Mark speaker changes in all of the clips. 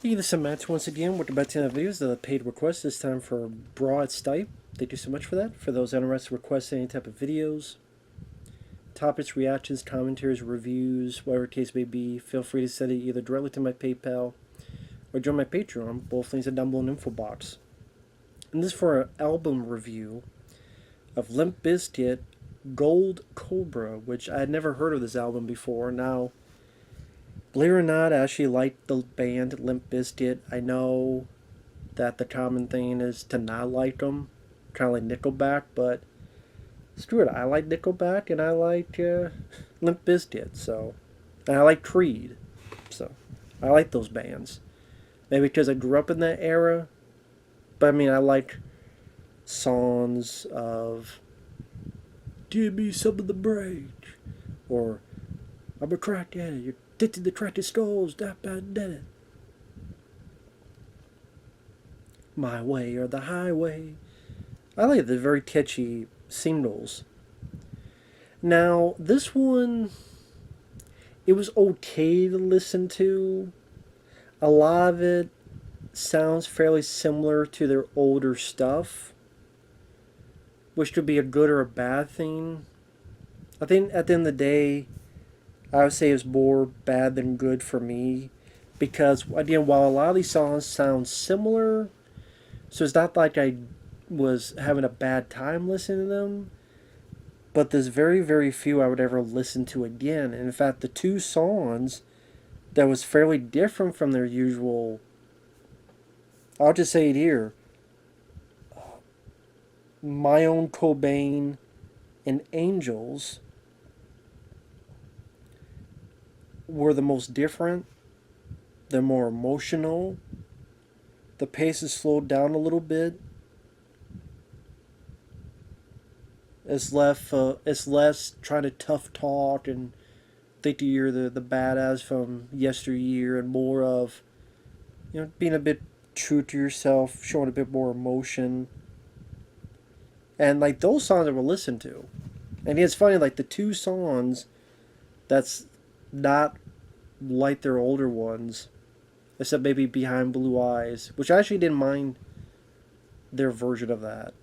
Speaker 1: Hey, this is Matt once again with the Bets and videos, the paid request, this time for Broad Stipe. Thank you so much for that. For those interested in requesting any type of videos, topics, reactions, commentaries, reviews, whatever the case may be, feel free to send it either directly to my PayPal or join my Patreon. Both links are down below in the info box. And this is for an album review of Limp Bizkit, Gold Cobra, which I had never heard of this album before. Now, believe it or not, I actually like the band Limp Bizkit. I know that the common thing is to not like them, kind of like Nickelback, but screw it. I like Nickelback and I like Limp Bizkit, and I like Creed, so I like those bands. Maybe because I grew up in that era, but I mean, I like songs of "Give me some of the break," or "I'm a crackhead, you're addicted to cracking skulls, that bad did it." My way or the highway. I like the very catchy singles. Now, this one, it was okay to listen to. A lot of it sounds fairly similar to their older stuff, which could be a good or a bad thing. I think at the end of the day, I would say it's more bad than good for me, because again, while a lot of these songs sound similar, so it's not like I was having a bad time listening to them, but there's very, very few I would ever listen to again. And in fact, the two songs that was fairly different from their usual, I'll just say it here, My Own Cobain and Angels were the most different. They're more emotional. The pace is slowed down a little bit. It's less trying to tough talk and think that you're the badass from yesteryear, and more of, being a bit true to yourself, showing a bit more emotion. And like those songs I will listen to. And it's funny, like the two songs that's not like their older ones, except maybe Behind Blue Eyes, which I actually didn't mind their version of that.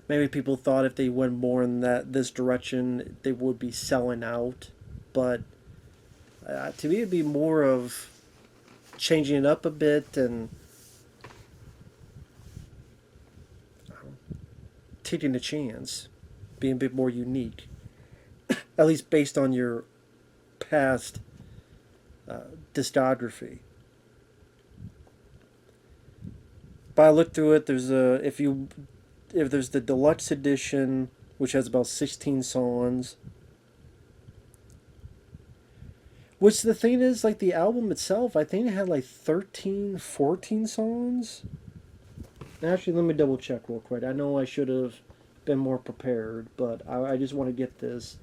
Speaker 1: Maybe people thought if they went more in this direction, they would be selling out. But to me, it'd be more of changing it up a bit and taking a chance, being a bit more unique, at least based on your past discography. But I looked through it. There's if there's the deluxe edition, which has about 16 songs. Which the thing is, like the album itself, I think it had like 13, 14 songs. Actually, let me double check real quick. I know I should have been more prepared, but I just want to get this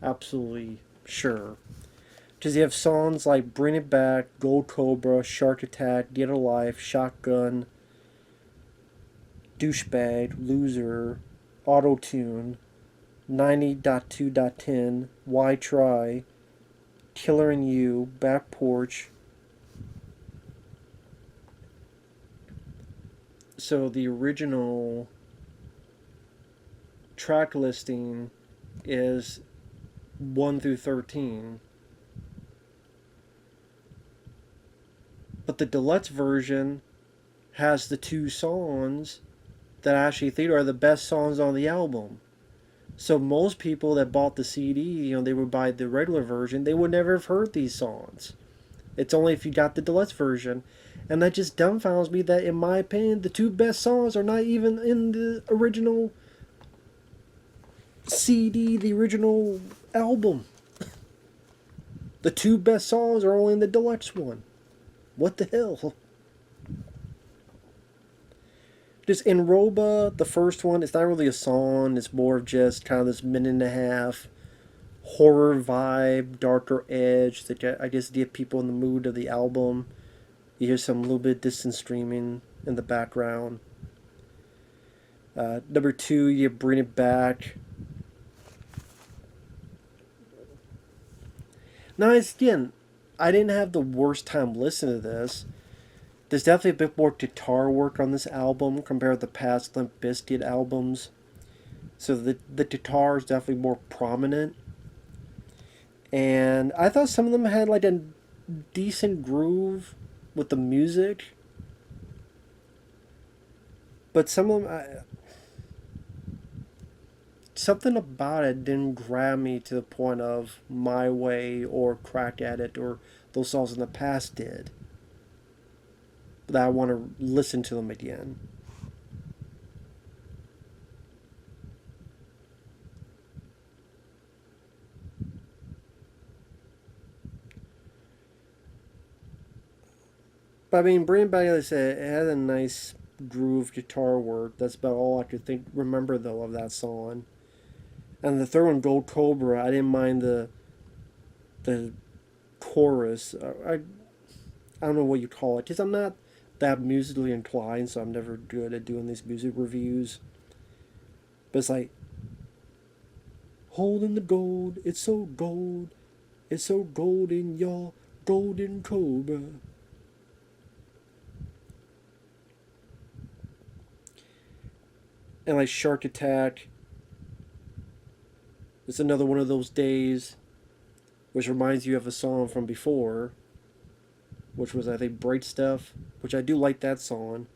Speaker 1: absolutely sure. Because you have songs like Bring It Back, Gold Cobra, Shark Attack, Get a Life, Shotgun, Douchebag, Loser, Auto Tune, 90.2.10, Why Try, Killer and You, Back Porch. So the original track listing is 1 through 13. But the deluxe version has the two songs that I actually think are the best songs on the album. So most people that bought the CD, they would buy the regular version. They would never have heard these songs. It's only if you got the deluxe version. And that just dumbfounds me that, in my opinion, the two best songs are not even in the original CD, the original album. The two best songs are only in the deluxe one. What the hell? Just Enroba, the first one, it's not really a song. It's more of just kind of this minute and a half horror vibe, darker edge that I guess get people in the mood of the album. You hear some little bit distant streaming in the background. Number 2, you Bring It Back. Now, again, I didn't have the worst time listening to this. There's definitely a bit more guitar work on this album compared to the past Limp Bizkit albums. So the guitar is definitely more prominent. And I thought some of them had like a decent groove with the music. But some of them, something about it didn't grab me to the point of My Way or Crack at It or those songs in the past did. That I want to listen to them again. But I mean, bringing back, like I said, it had a nice groove guitar work. That's about all I could remember though of that song. And the third one, Gold Cobra, I didn't mind the chorus. I don't know what you call it, because I'm not that musically inclined, so I'm never good at doing these music reviews. But it's like, holding the gold, it's so golden, y'all, golden cobra. And like Shark Attack, it's another one of those days, which reminds you of a song from before, which was, I think, Bright Stuff, which I do like that song.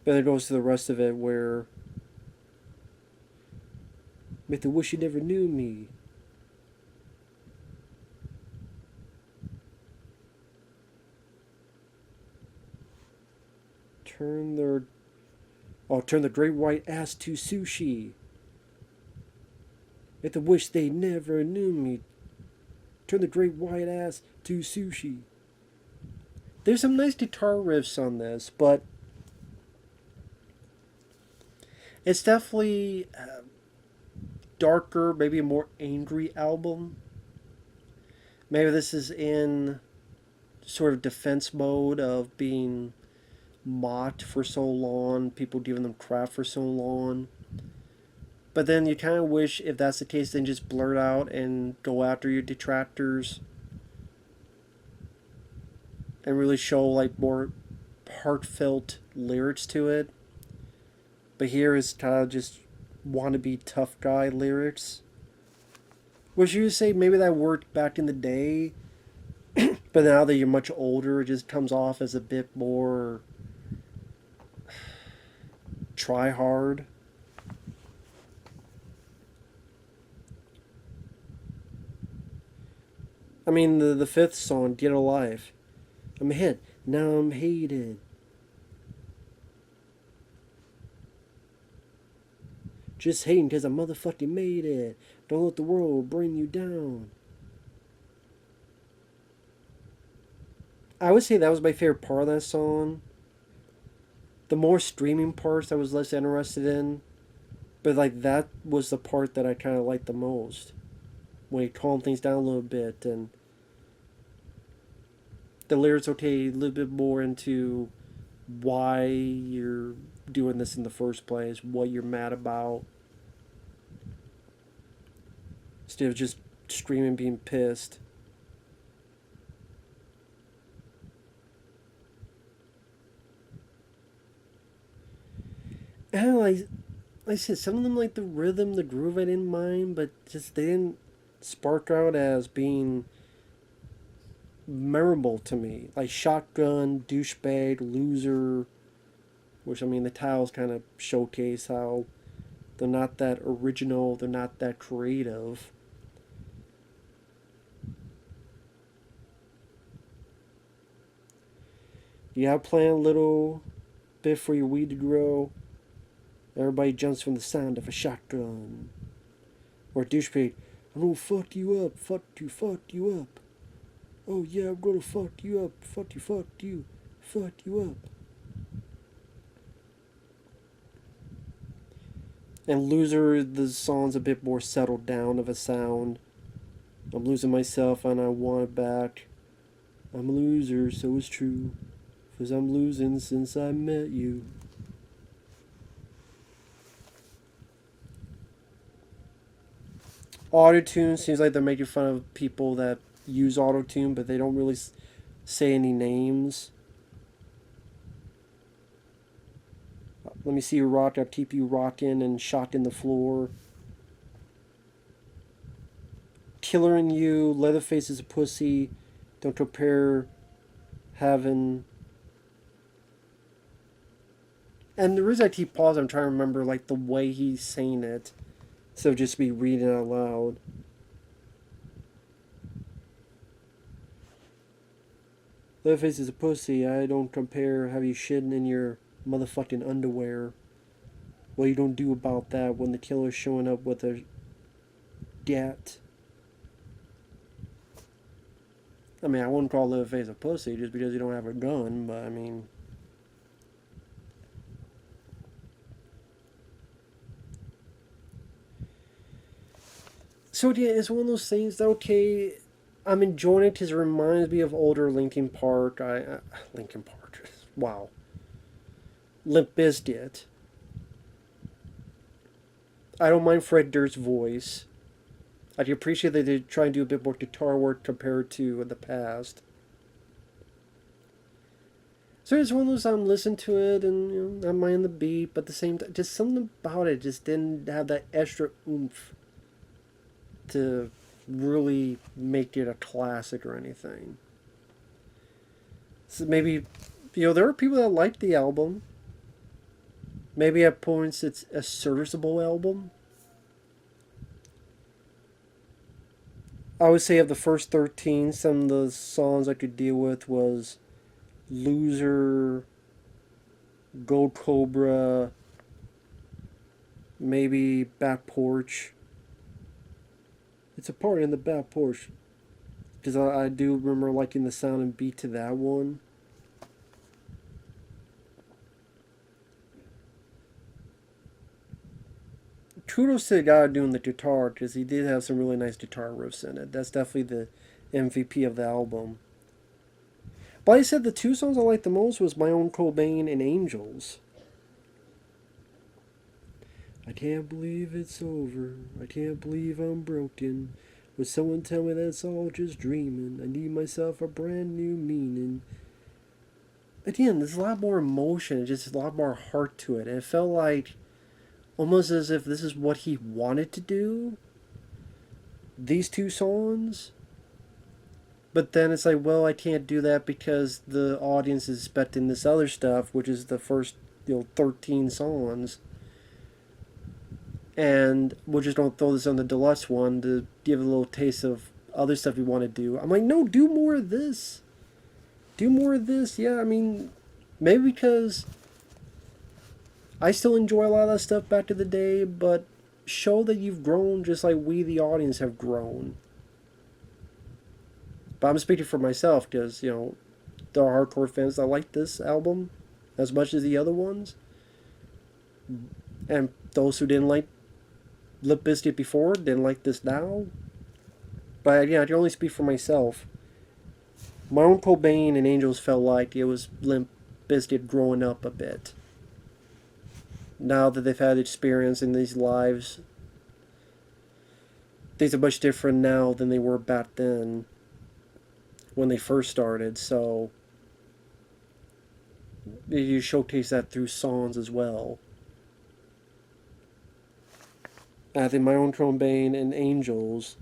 Speaker 1: But then it goes to the rest of it where, make the wish you never knew me. Turn their turn the great white ass to sushi. Make the wish they never knew me. Turn the great white ass to sushi. There's some nice guitar riffs on this, but it's definitely darker, maybe a more angry album. Maybe this is in sort of defense mode of being mocked for so long, people giving them crap for so long. But then you kind of wish, if that's the case, then just blurt out and go after your detractors and really show like more heartfelt lyrics to it. But here is kind of just wannabe tough guy lyrics. Which you would say maybe that worked back in the day, but now that you're much older, it just comes off as a bit more try hard. I mean, the fifth song, Get a Life. I'm a hit, now I'm hated. Just hating because I motherfucking made it. Don't let the world bring you down. I would say that was my favorite part of that song. The more streaming parts I was less interested in. But like that was the part that I kind of liked the most. When he calmed things down a little bit and the lyrics, okay, a little bit more into why you're doing this in the first place, what you're mad about. Instead of just screaming, being pissed. And like I said, some of them, like the rhythm, the groove, I didn't mind, but just they didn't spark out as being memorable to me. Like Shotgun, Douchebag, Loser, which I mean the titles kind of showcase how they're not that original, they're not that creative. You have playing a little bit for your weed to grow. Everybody jumps from the sound of a shotgun. Or Douchebag, I'm gonna fuck you up, fuck you up. Oh yeah, I'm gonna fuck you up, fuck you up. And Loser, the song's a bit more settled down of a sound. I'm losing myself and I want it back. I'm a loser, so it's true. 'Cause I'm losing since I met you. Autotune seems like they're making fun of people that use auto-tune, but they don't really say any names. Let me see you rock. I'll keep you rocking and shot in the floor. Killer in you. Leatherface is a pussy. Don't compare having. And the reason I keep pausing, I'm trying to remember like the way he's saying it, so just be reading out loud. Leatherface is a pussy. I don't compare. Have you shitting in your motherfucking underwear? What you don't do about that when the killer's showing up with a gat? I mean, I wouldn't call Leatherface a pussy just because you don't have a gun, but I mean. So yeah, it's one of those things that, okay, I'm enjoying it because it reminds me of older Linkin Park. Linkin Park. Wow. Limp Bizkit. I don't mind Fred Durst's voice. I can appreciate that they try and do a bit more guitar work compared to in the past. So it's one of those I'm listening to it and I'm minding the beat, but at the same time, just something about it just didn't have that extra oomph to really make it a classic or anything. So maybe, there are people that like the album. Maybe at points it's a serviceable album. I would say of the first 13, some of the songs I could deal with was Loser, Go Cobra, maybe Back Porch. It's a party in the back porch. Because I do remember liking the sound and beat to that one. Kudos to the guy doing the guitar, because he did have some really nice guitar riffs in it. That's definitely the MVP of the album. But like I said, the two songs I liked the most was My Own Cobain and Angels. I can't believe it's over. I can't believe I'm broken. Would someone tell me that's all just dreaming? I need myself a brand new meaning. Again, there's a lot more emotion, just a lot more heart to it. And it felt like almost as if this is what he wanted to do. These two songs. But then it's like, well, I can't do that because the audience is expecting this other stuff, which is the first 13 songs. And we're just going to throw this on the deluxe one to give a little taste of other stuff we want to do. I'm like, no, do more of this. Do more of this. Yeah, I mean, maybe because I still enjoy a lot of that stuff back to the day, but show that you've grown just like we, the audience, have grown. But I'm speaking for myself because, there are hardcore fans that like this album as much as the other ones. And those who didn't like Limp Bizkit before didn't like this now. But again, I can only speak for myself. My Own Cobain and Angels felt like it was Limp Bizkit growing up a bit. Now that they've had experience in these lives, things are much different now than they were back then when they first started. So you showcase that through songs as well. I think My Own Cobain and Angels.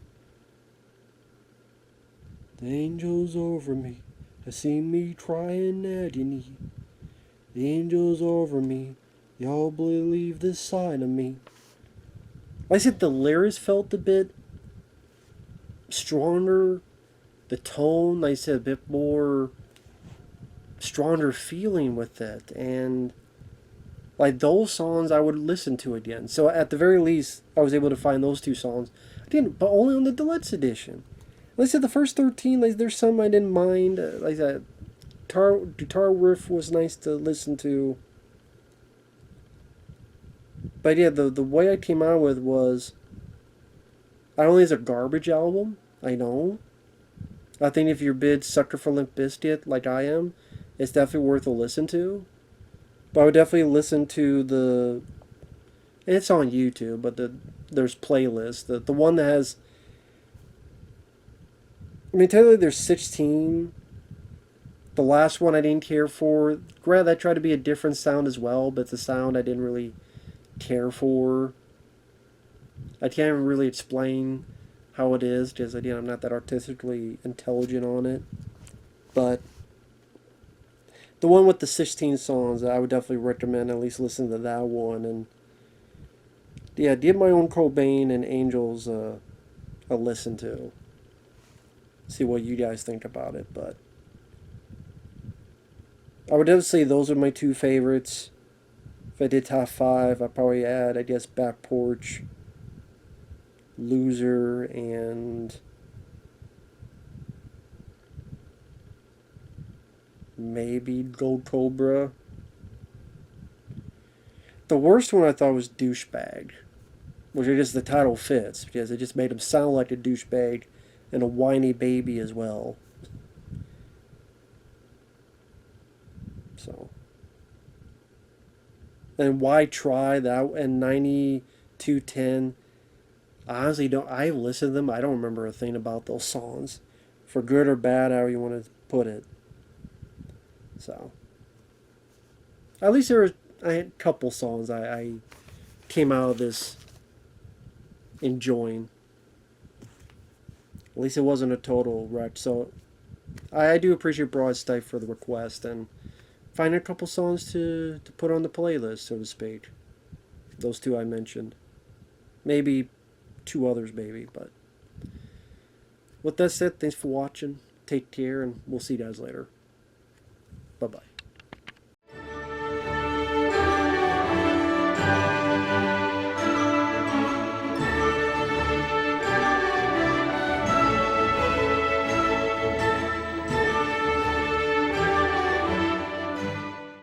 Speaker 1: The angels over me, I see me crying agony. The angels over me, y'all believe this side of me. I said the lyrics felt a bit stronger. The tone, like I said, a bit more stronger feeling with it. And like those songs I would listen to again. So at the very least, I was able to find those two songs. Again, but only on the deluxe edition. Like I said, the first 13, like there's some I didn't mind. Like that guitar riff was nice to listen to. But yeah, the way I came out with was, I don't think it's a garbage album. I know. I think if you're a big sucker for Limp Bizkit, like I am, it's definitely worth a listen to. But I would definitely listen to the... It's on YouTube, but there's playlists. The one that has I mean, technically there's 16. The last one I didn't care for. Granted, I tried to be a different sound as well, but the sound I didn't really care for. I can't even really explain how it is, because again, I'm not that artistically intelligent on it. But the one with the 16 songs, I would definitely recommend at least listen to that one. And yeah, give My Own Cobain and Angels a listen to. See what you guys think about it. But I would definitely say those are my two favorites. If I did top five, I'd probably add, I guess, Back Porch, Loser, and maybe Gold Cobra. The worst one I thought was Douchebag, which I guess the title fits because it just made him sound like a douchebag and a whiny baby as well. So, and Why Try that and 9210. I honestly don't. I listened to them. I don't remember a thing about those songs, for good or bad, however you want to put it. So, at least there were I had a couple songs I came out of this enjoying. At least it wasn't a total wreck. So, I do appreciate Broad Stipe for the request and find a couple songs to put on the playlist, so to speak. Those two I mentioned. Maybe two others, maybe. But with that said, thanks for watching. Take care, and we'll see you guys later. Bye-bye.